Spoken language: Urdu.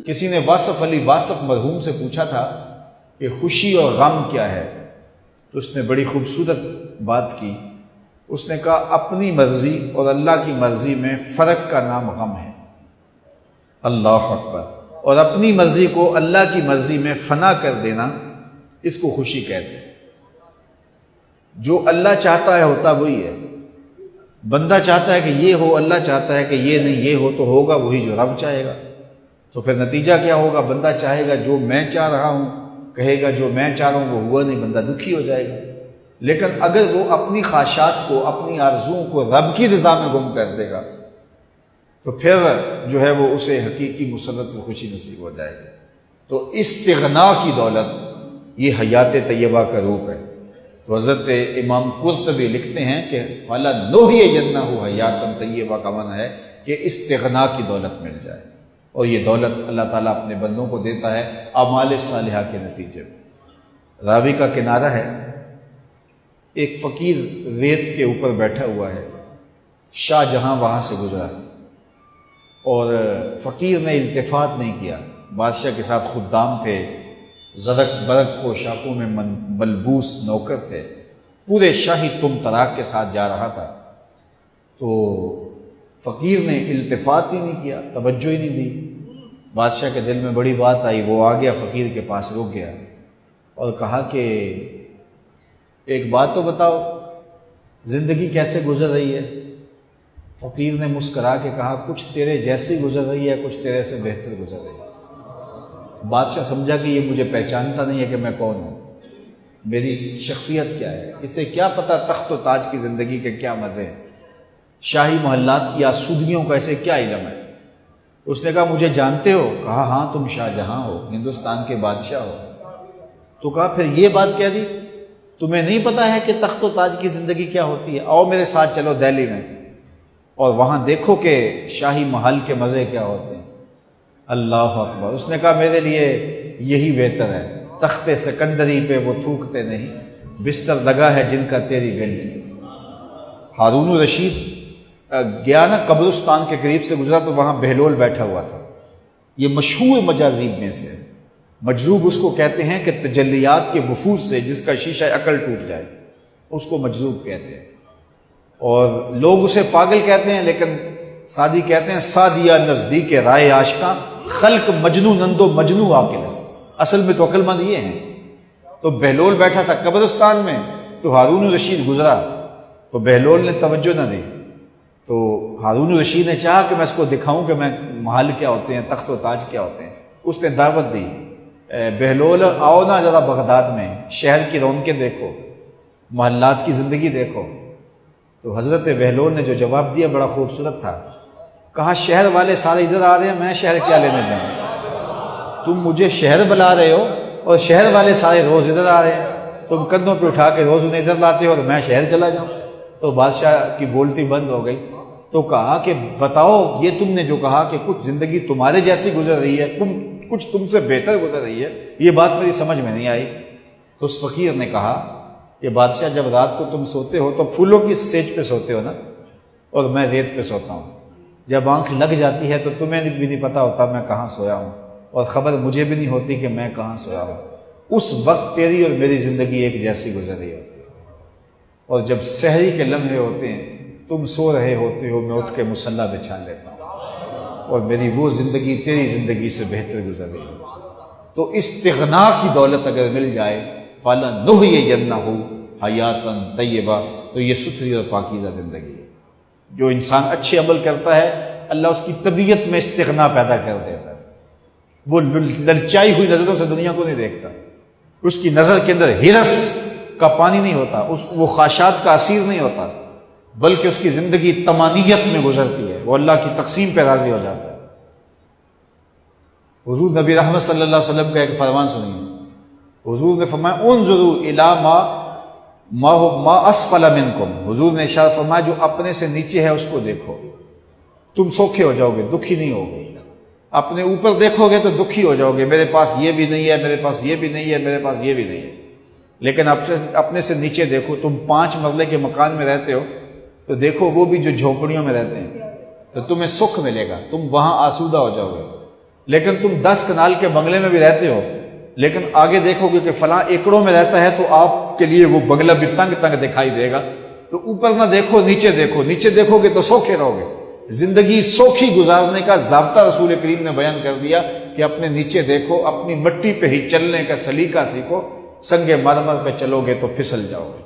کسی نے واصف علی واصف مرحوم سے پوچھا تھا کہ خوشی اور غم کیا ہے، تو اس نے بڑی خوبصورت بات کی۔ اس نے کہا اپنی مرضی اور اللہ کی مرضی میں فرق کا نام غم ہے۔ اللہ اکبر۔ اور اپنی مرضی کو اللہ کی مرضی میں فنا کر دینا، اس کو خوشی کہتے ہیں۔ جو اللہ چاہتا ہے ہوتا وہی ہے۔ بندہ چاہتا ہے کہ یہ ہو، اللہ چاہتا ہے کہ یہ نہیں، یہ ہو تو ہوگا وہی جو رب چاہے گا۔ تو پھر نتیجہ کیا ہوگا؟ بندہ چاہے گا جو میں چاہ رہا ہوں، کہے گا جو میں چاہ رہا ہوں وہ ہوا نہیں، بندہ دکھی ہو جائے گا۔ لیکن اگر وہ اپنی خواہشات کو، اپنی آرزوؤں کو رب کی رضا میں گم کر دے گا تو پھر جو ہے وہ اسے حقیقی مسرت و خوشی نصیب ہو جائے گی۔ تو استغنا کی دولت یہ حیات طیبہ کا روپ ہے۔ تو حضرت امام قرطبی لکھتے ہیں کہ فَلَنُحْيِيَنَّهُ حَيَاةً طیبہ کا معنی ہے کہ استغنا کی دولت مل جائے، اور یہ دولت اللہ تعالیٰ اپنے بندوں کو دیتا ہے اعمال صالحہ کے نتیجے میں۔ راوی کا کنارہ ہے، ایک فقیر ریت کے اوپر بیٹھا ہوا ہے، شاہ جہاں وہاں سے گزرا اور فقیر نے التفات نہیں کیا۔ بادشاہ کے ساتھ خدام تھے، زرق برق پوشاکوں میں ملبوس نوکر تھے، پورے شاہی تم تراک کے ساتھ جا رہا تھا۔ تو فقیر نے التفات ہی نہیں کیا، توجہ ہی نہیں دی۔ بادشاہ کے دل میں بڑی بات آئی، وہ آ گیا فقیر کے پاس، رک گیا اور کہا کہ ایک بات تو بتاؤ، زندگی کیسے گزر رہی ہے؟ فقیر نے مسکرا کے کہا کچھ تیرے جیسی گزر رہی ہے، کچھ تیرے سے بہتر گزر رہی ہے۔ بادشاہ سمجھا کہ یہ مجھے پہچانتا نہیں ہے کہ میں کون ہوں، میری شخصیت کیا ہے، اسے کیا پتہ تخت و تاج کی زندگی کے کیا مزے ہیں، شاہی محلات کی آسودگیوں کا اسے کیا علم ہے۔ اس نے کہا مجھے جانتے ہو؟ کہا ہاں تم شاہ جہاں ہو، ہندوستان کے بادشاہ ہو۔ تو کہا پھر یہ بات کہہ دی، تمہیں نہیں پتا ہے کہ تخت و تاج کی زندگی کیا ہوتی ہے؟ آؤ میرے ساتھ چلو دہلی میں اور وہاں دیکھو کہ شاہی محل کے مزے کیا ہوتے ہیں۔ اللہ اکبر۔ اس نے کہا میرے لیے یہی بہتر ہے، تخت سکندری پہ وہ تھوکتے نہیں، بستر لگا ہے جن کا تیری گلی۔ ہارون الرشید گیا نا قبرستان کے قریب سے گزرا تو وہاں بہلول بیٹھا ہوا تھا۔ یہ مشہور مجاذیب میں سے ہے۔ مجذوب اس کو کہتے ہیں کہ تجلیات کے وفود سے جس کا شیشہ عقل ٹوٹ جائے، اس کو مجذوب کہتے ہیں۔ اور لوگ اسے پاگل کہتے ہیں، لیکن سادی کہتے ہیں سادیہ نزدیک رائے عاشقاں، خلق مجنو نندو مجنو عاقل است۔ اصل میں تو عقل مند یہ ہیں۔ تو بہلول بیٹھا تھا قبرستان میں، تو ہارون الرشید گزرا تو بہلول نے توجہ نہ دی۔ تو ہارون الرشید نے چاہا کہ میں اس کو دکھاؤں کہ میں محل کیا ہوتے ہیں، تخت و تاج کیا ہوتے ہیں۔ اس نے دعوت دی، بہلول آؤ نا ذرا بغداد میں، شہر کی رونقیں دیکھو، محلات کی زندگی دیکھو۔ تو حضرت بہلول نے جو جواب دیا بڑا خوبصورت تھا، کہا شہر والے سارے ادھر آ رہے ہیں، میں شہر کیا لینے جاؤں؟ تم مجھے شہر بلا رہے ہو اور شہر والے سارے روز ادھر آ رہے ہیں، تم کندھوں پہ اٹھا کے روز انہیں ادھر لاتے ہو اور میں شہر چلا جاؤں؟ تو بادشاہ کی بولتی بند ہو گئی۔ تو کہا کہ بتاؤ یہ تم نے جو کہا کہ کچھ زندگی تمہارے جیسی گزر رہی ہے، کچھ تم سے بہتر گزر رہی ہے، یہ بات میری سمجھ میں نہیں آئی۔ تو اس فقیر نے کہا کہ بادشاہ جب رات کو تم سوتے ہو تو پھولوں کی سیج پہ سوتے ہو نا، اور میں ریت پہ سوتا ہوں۔ جب آنکھ لگ جاتی ہے تو تمہیں بھی نہیں پتا ہوتا میں کہاں سویا ہوں، اور خبر مجھے بھی نہیں ہوتی کہ میں کہاں سویا ہوں۔ اس وقت تیری اور میری زندگی ایک جیسی گزر رہی ہوتی ہے، اور جب سحری کے لمحے ہوتے ہیں تم سو رہے ہوتے ہو، میں اٹھ کے مصلی بچھا لیتا ہوں، اور میری وہ زندگی تیری زندگی سے بہتر گزر رہی ہے۔ تو استغنا کی دولت اگر مل جائے فَلَنُحْيِيَنَّهُ حَيَاةً طَيِّبَةً، تو یہ ستھری اور پاکیزہ زندگی ہے۔ جو انسان اچھے عمل کرتا ہے اللہ اس کی طبیعت میں استغنا پیدا کر دیتا ہے۔ وہ للچائی ہوئی نظروں سے دنیا کو نہیں دیکھتا، اس کی نظر کے اندر ہرس کا پانی نہیں ہوتا، وہ خواہشات کا اسیر نہیں ہوتا، بلکہ اس کی زندگی طمانیت میں گزرتی ہے، وہ اللہ کی تقسیم پہ راضی ہو جاتا ہے۔ حضور نبی رحمت صلی اللہ علیہ وسلم کا ایک فرمان سنیے۔ حضور نے فرمایا انظروا الی ما اسفل منکم، حضور نے ارشاد فرمایا جو اپنے سے نیچے ہے اس کو دیکھو، تم سوکھے ہو جاؤ گے، دکھی نہیں ہوگے۔ اپنے اوپر دیکھو گے تو دکھی ہو جاؤ گے، میرے پاس یہ بھی نہیں ہے، میرے پاس یہ بھی نہیں ہے، میرے پاس یہ بھی نہیں ہے۔ لیکن اپنے سے نیچے دیکھو، تم 5 مرلے کے مکان میں رہتے ہو تو دیکھو وہ بھی جو جھونپڑیوں میں رہتے ہیں، تو تمہیں سکھ ملے گا، تم وہاں آسودہ ہو جاؤ گے۔ لیکن تم 10 کنال کے بنگلے میں بھی رہتے ہو، لیکن آگے دیکھو گے کہ فلاں ایکڑوں میں رہتا ہے تو آپ کے لیے وہ بنگلہ بھی تنگ تنگ دکھائی دے گا۔ تو اوپر نہ دیکھو، نیچے دیکھو، نیچے دیکھو گے تو سوکھے رہو گے۔ زندگی سوکھی گزارنے کا ضابطہ رسول کریم نے بیان کر دیا کہ اپنے نیچے دیکھو، اپنی مٹی پہ ہی چلنے کا سلیقہ سیکھو، سنگ مرمر پہ چلو گے تو پھسل جاؤ گے۔